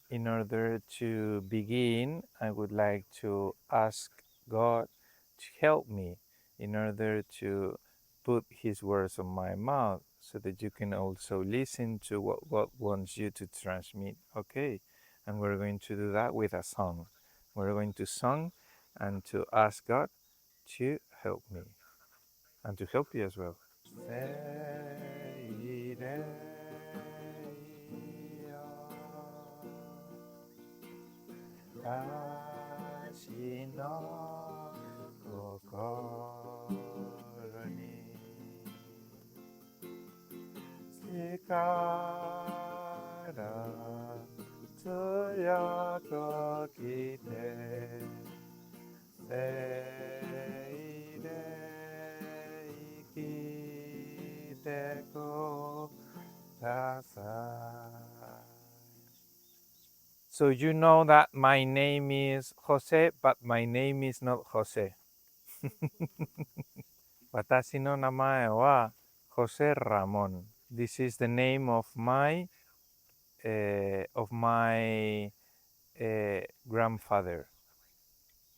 In order to begin, I would like to ask God to help me in order to put His words on my mouth so that you can also listen to what God wants you to transmit. Okay? And we're going to do that with a song. We're going to sing and to ask God to help me and to help you as well. Kashi no kokoro ni Chikara tsuyoko kite Seide ikite kodasai. So you know that my name is Jose, but my name is not Jose. 私の名前は Jose Ramon. This is the name of my grandfather.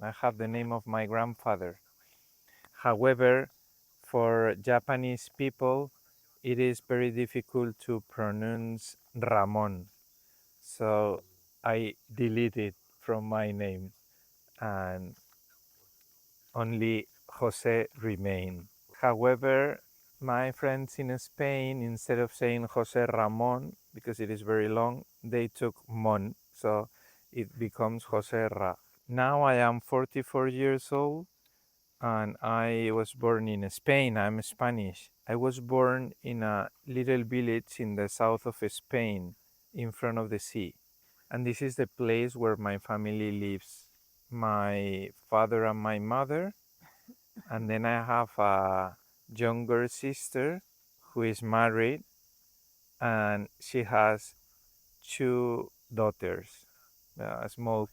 I have the name of my grandfather. However, for Japanese people, it is very difficult to pronounce Ramon. So I delete it from my name and only Jose remain. However, my friends in Spain, instead of saying Jose Ramon, because it is very long, they took Mon, so it becomes Jose Ra. Now I am 44 years old and I was born in Spain. I'm Spanish. I was born in a little village in the south of Spain, in front of the sea. And this is the place where my family lives. My father and my mother, and then I have a younger sister who is married and she has two daughters, small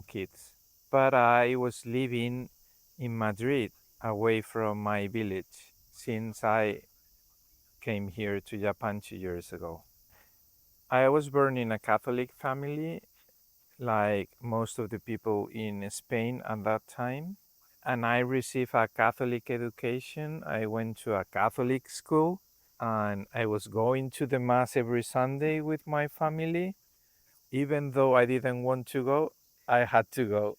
kids. But I was living in Madrid, away from my village, since I came here to Japan 2 years ago. I was born in a Catholic family, like most of the people in Spain at that time. And I received a Catholic education. I went to a Catholic school and I was going to the Mass every Sunday with my family. Even though I didn't want to go, I had to go.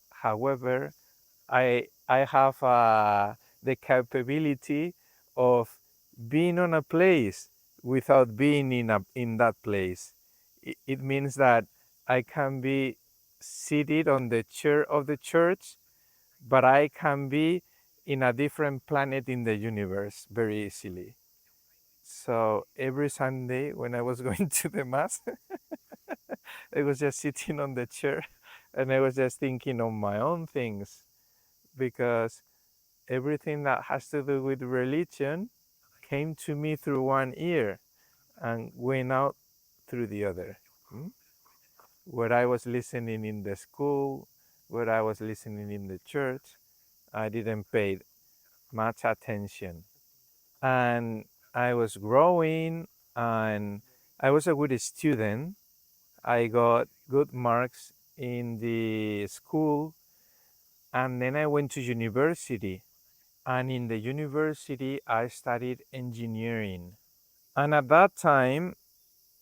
However, I have the capability of being on a place without being in that place. It means that I can be seated on the chair of the church, but I can be in a different planet in the universe very easily. So every Sunday when I was going to the Mass, I was just sitting on the chair and I was just thinking of my own things, because everything that has to do with religion came to me through one ear and went out through the other. What I was listening in the school, what I was listening in the church, I didn't pay much attention. And I was growing and I was a good student. I got good marks in the school, and then I went to university. And in the university, I studied engineering. And at that time,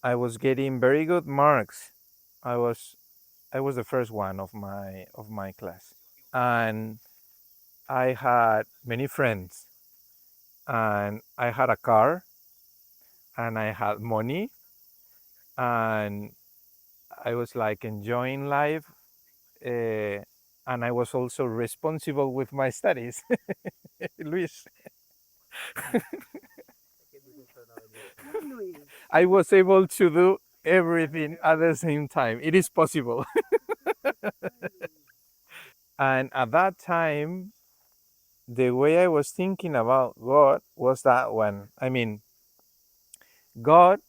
I was getting very good marks. I was I was the first one of my class, and I had many friends, and I had a car, and I had money, and I was like enjoying life, and I was also responsible with my studies. Luis, I was able to do everything at the same time. It is possible. And at that time, the way I was thinking about God was that one. I mean, God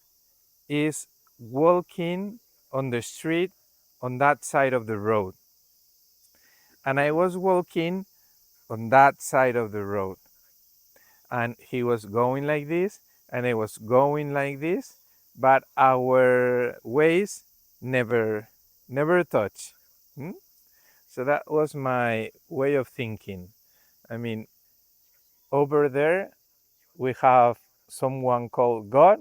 is walking on the street on that side of the road. And I was walking on that side of the road. And he was going like this, and I was going like this, but our ways never, never touch. Hmm? So that was my way of thinking. I mean, over there, we have someone called God,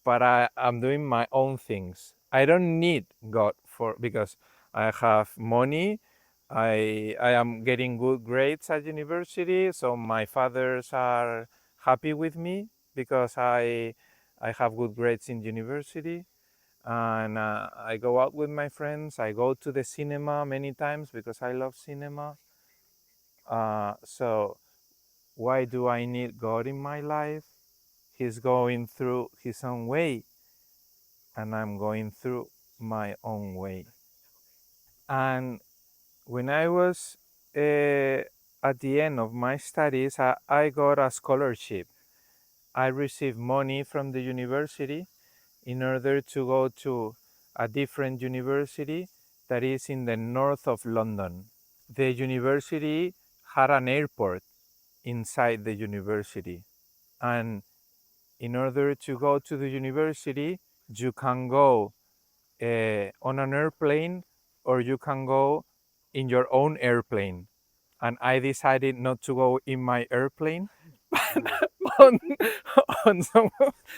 but I'm doing my own things. I don't need God for because I have money. I am getting good grades at university, so my fathers are happy with me because I have good grades in university, and I go out with my friends. I go to the cinema many times because I love cinema. So why do I need God in my life? He's going through his own way, and I'm going through my own way. And when I was at the end of my studies, I got a scholarship. I received money from the university in order to go to a different university that is in the north of London. The university had an airport inside the university. And in order to go to the university, you can go on an airplane or you can go in your own airplane. And I decided not to go in my airplane, but on, on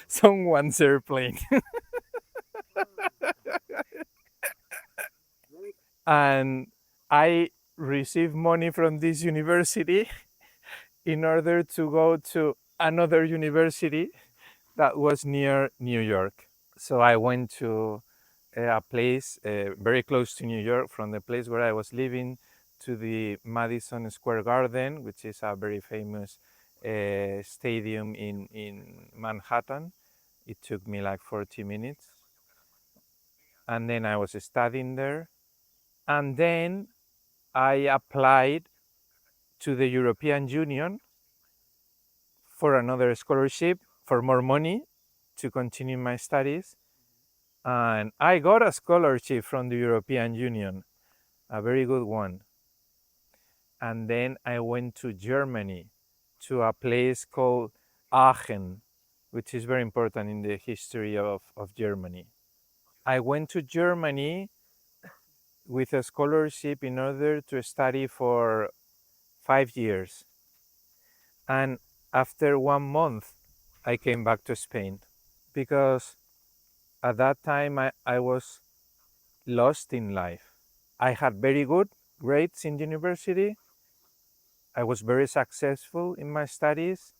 someone's airplane. And I received money from this university in order to go to another university that was near New York. So I went to a place very close to New York, from the place where I was living to the Madison Square Garden, which is a very famous stadium in Manhattan. It took me like 40 minutes. And then I was studying there. And then I applied to the European Union for another scholarship for more money to continue my studies. And I got a scholarship from the European Union, a very good one. And then I went to Germany, to a place called Aachen, which is very important in the history of Germany. I went to Germany with a scholarship in order to study for 5 years. And after 1 month, I came back to Spain because at that time I was lost in life. I had very good grades in university. I was very successful in my studies.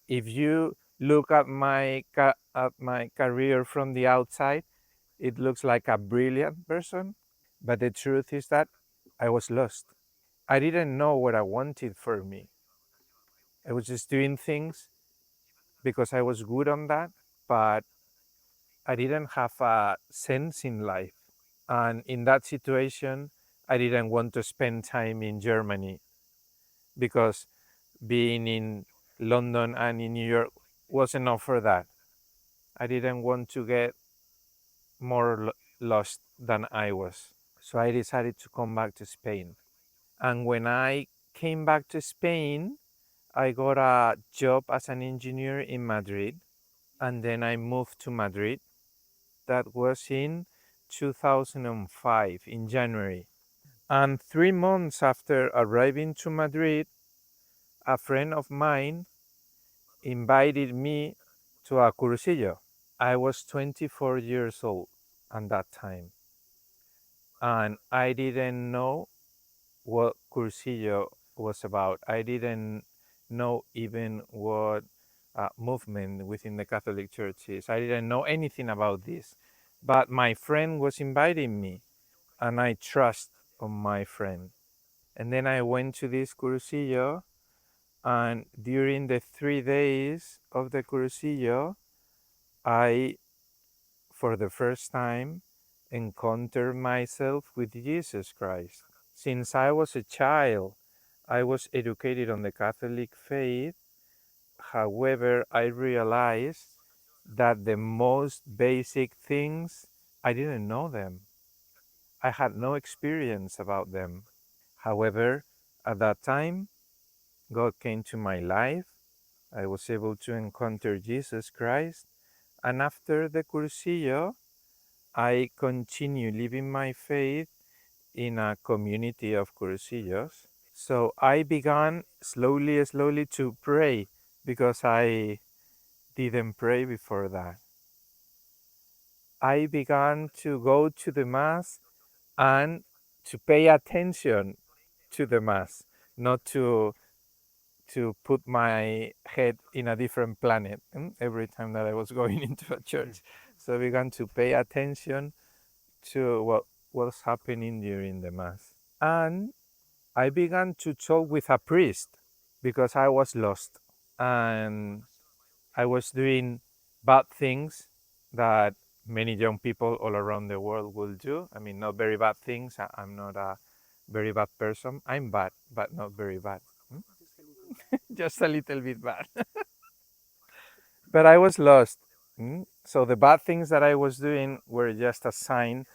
If you look at my career from the outside, it looks like a brilliant person. But the truth is that I was lost. I didn't know what I wanted for me. I was just doing things because I was good on that, but I didn't have a sense in life. And in that situation, I didn't want to spend time in Germany because being in London and in New York was enough for that. I didn't want to get more lost than I was. So I decided to come back to Spain. And when I came back to Spain, I got a job as an engineer in Madrid. And then I moved to Madrid. That was in 2005, in January. And 3 months after arriving to Madrid, a friend of mine invited me to a cursillo. I was 24 years old at that time, and I didn't know what cursillo was about. I didn't know even what movement within the Catholic Church is. I didn't know anything about this, but my friend was inviting me, and I trust on my friend. And then I went to this cursillo, and during the 3 days of the cursillo, I, for the first time, encountered myself with Jesus Christ. Since I was a child, I was educated on the Catholic faith. However, I realized that the most basic things, I didn't know them. I had no experience about them. However, at that time, God came to my life. I was able to encounter Jesus Christ. And after the cursillo, I continue living my faith in a community of cursillos. So I began slowly to pray because I didn't pray before that. I began to go to the Mass and to pay attention to the Mass, not to put my head in a different planet every time that I was going into a church. So I began to pay attention to what was happening during the Mass. And I began to talk with a priest because I was lost and I was doing bad things that many young people all around the world will do. I mean, not very bad things. I'm not a very bad person. I'm bad, but not very bad. Just a little bit bad. But I was lost. So the bad things that I was doing were just a sign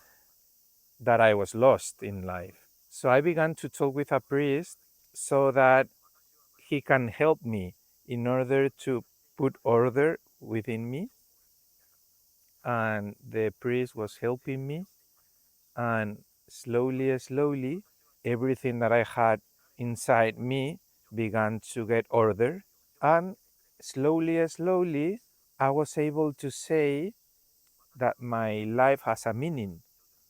that I was lost in life. So I began to talk with a priest so that he can help me in order to put order within me. And the priest was helping me. And slowly, everything that I had inside me began to get order. And slowly, I was able to say that my life has a meaning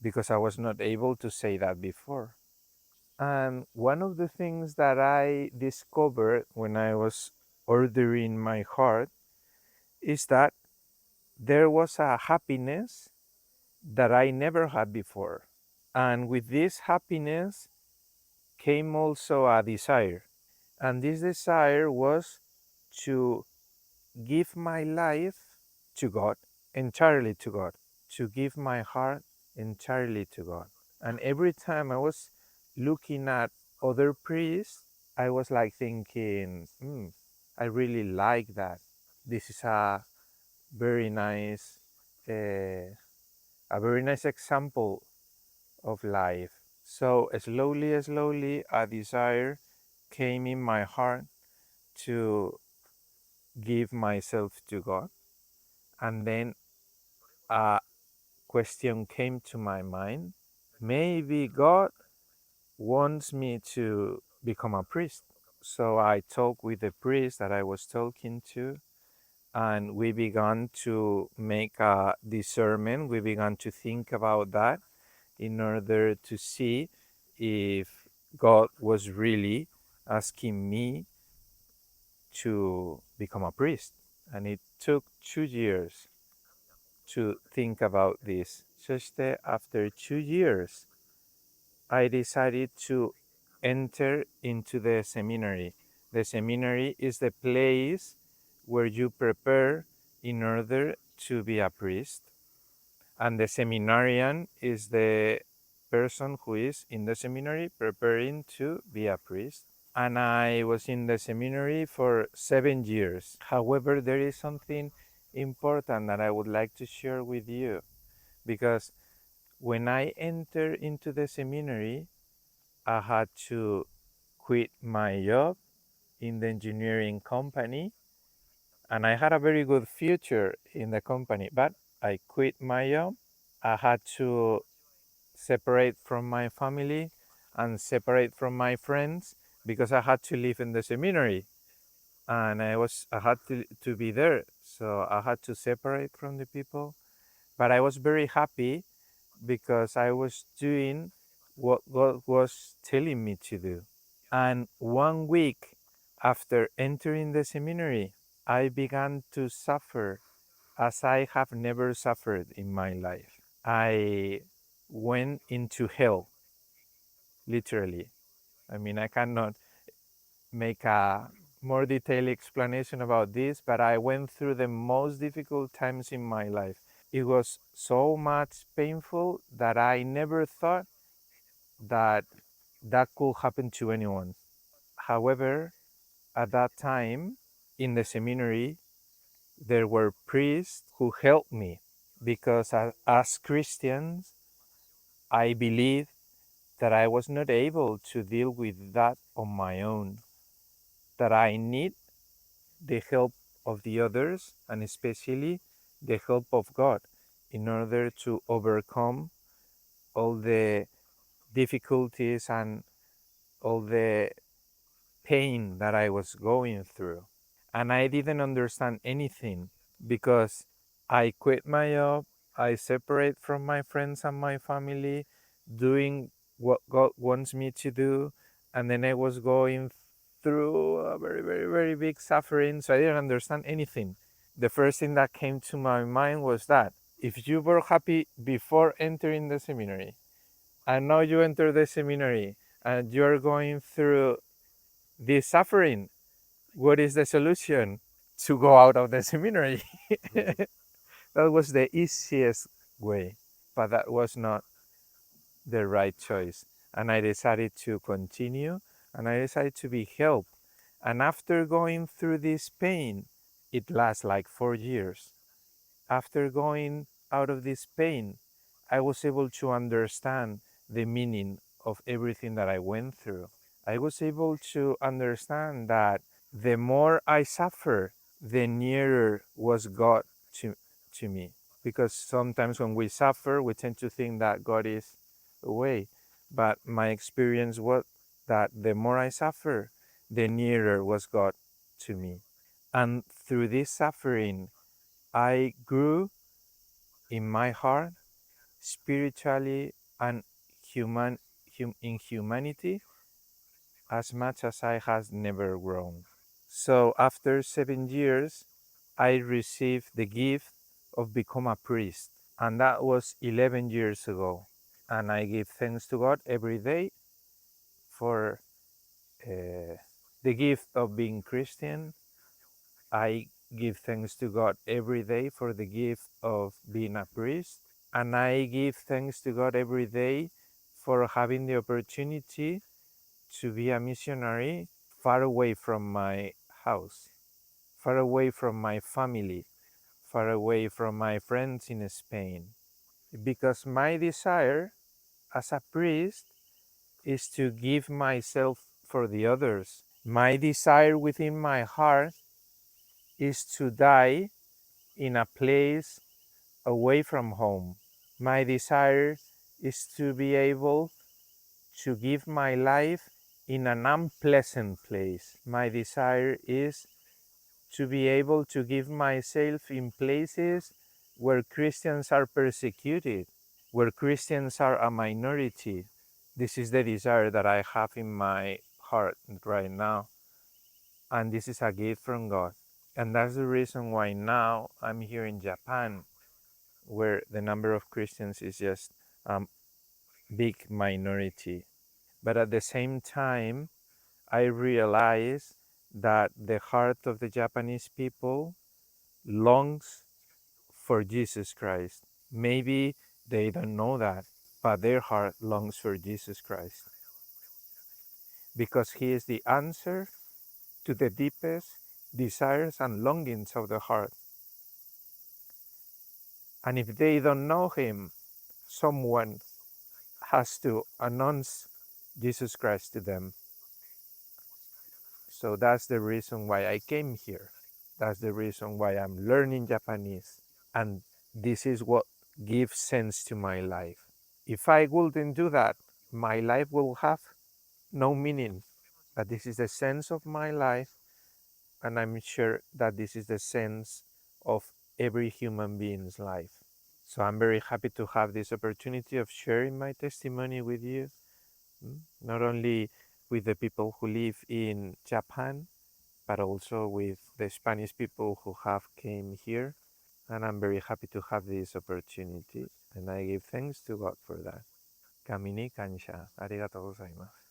because I was not able to say that before. And one of the things that I discovered when I was ordering my heart is that there was a happiness that I never had before. And with this happiness came also a desire. And this desire was to give my life to God, entirely to God, to give my heart entirely to God. And every time I was looking at other priests, I was like thinking, I really like that. This is very nice, uh, a very nice example of life. So slowly, a desire came in my heart to give myself to God. And then a question came to my mind. Maybe God wants me to become a priest. So I talked with the priest that I was talking to, and we began to make a discernment. We began to think about that in order to see if God was really asking me to become a priest. And it took 2 years to think about this. Just after 2 years, I decided to enter into the seminary. The seminary is the place where you prepare in order to be a priest. And the seminarian is the person who is in the seminary preparing to be a priest. And I was in the seminary for 7 years. However, there is something important that I would like to share with you because when I entered into the seminary, I had to quit my job in the engineering company, and I had a very good future in the company, but I quit my job. I had to separate from my family and separate from my friends because I had to live in the seminary and I had to be there. So I had to separate from the people, but I was very happy because I was doing what God was telling me to do. And 1 week after entering the seminary, I began to suffer as I have never suffered in my life. I went into hell, literally. I mean, I cannot make a more detailed explanation about this, but I went through the most difficult times in my life. It was so much painful that I never thought that that could happen to anyone. However, at that time in the seminary, there were priests who helped me because as Christians, I believe that I was not able to deal with that on my own, that I need the help of the others, and especially the help of God, in order to overcome all the difficulties and all the pain that I was going through. And I didn't understand anything because I quit my job, I separate from my friends and my family, doing what God wants me to do, and then I was going through a very, very, very big suffering, so I didn't understand anything. The first thing that came to my mind was that if you were happy before entering the seminary, and now you enter the seminary and you're going through this suffering, what is the solution? To go out of the seminary. That was the easiest way, but that was not the right choice. And I decided to continue, and I decided to be helped. And after going through this pain, it lasts like 4 years. After going out of this pain, I was able to understand the meaning of everything that I went through. I was able to understand that the more I suffer, the nearer was God to, to me. Because sometimes when we suffer, we tend to think that God is away. But my experience was that the more I suffer, the nearer was God to me. And through this suffering, I grew in my heart, spiritually and in humanity, as much as I has never grown. So after 7 years, I received the gift of become a priest, and that was 11 years ago. And I give thanks to God every day for the gift of being Christian. I give thanks to God every day for the gift of being a priest. And I give thanks to God every day for having the opportunity to be a missionary far away from my house, far away from my family, far away from my friends in Spain. Because my desire as a priest is to give myself for the others. My desire within my heart is to die in a place away from home. My desire is to be able to give my life in an unpleasant place. My desire is to be able to give myself in places where Christians are persecuted, where Christians are a minority. This is the desire that I have in my heart right now. And this is a gift from God. And that's the reason why now I'm here in Japan, where the number of Christians is just a big minority. But at the same time, I realize that the heart of the Japanese people longs for Jesus Christ. Maybe they don't know that, but their heart longs for Jesus Christ because He is the answer to the deepest desires and longings of the heart. And if they don't know Him, someone has to announce Jesus Christ to them. So that's the reason why I came here. That's the reason why I'm learning Japanese. And this is what gives sense to my life. If I wouldn't do that, my life will have no meaning. But this is the sense of my life, and I'm sure that this is the sense of every human being's life. So I'm very happy to have this opportunity of sharing my testimony with you, not only with the people who live in Japan, but also with the Spanish people who have came here. And I'm very happy to have this opportunity, and I give thanks to God for that. 神に感謝。ありがとうございます。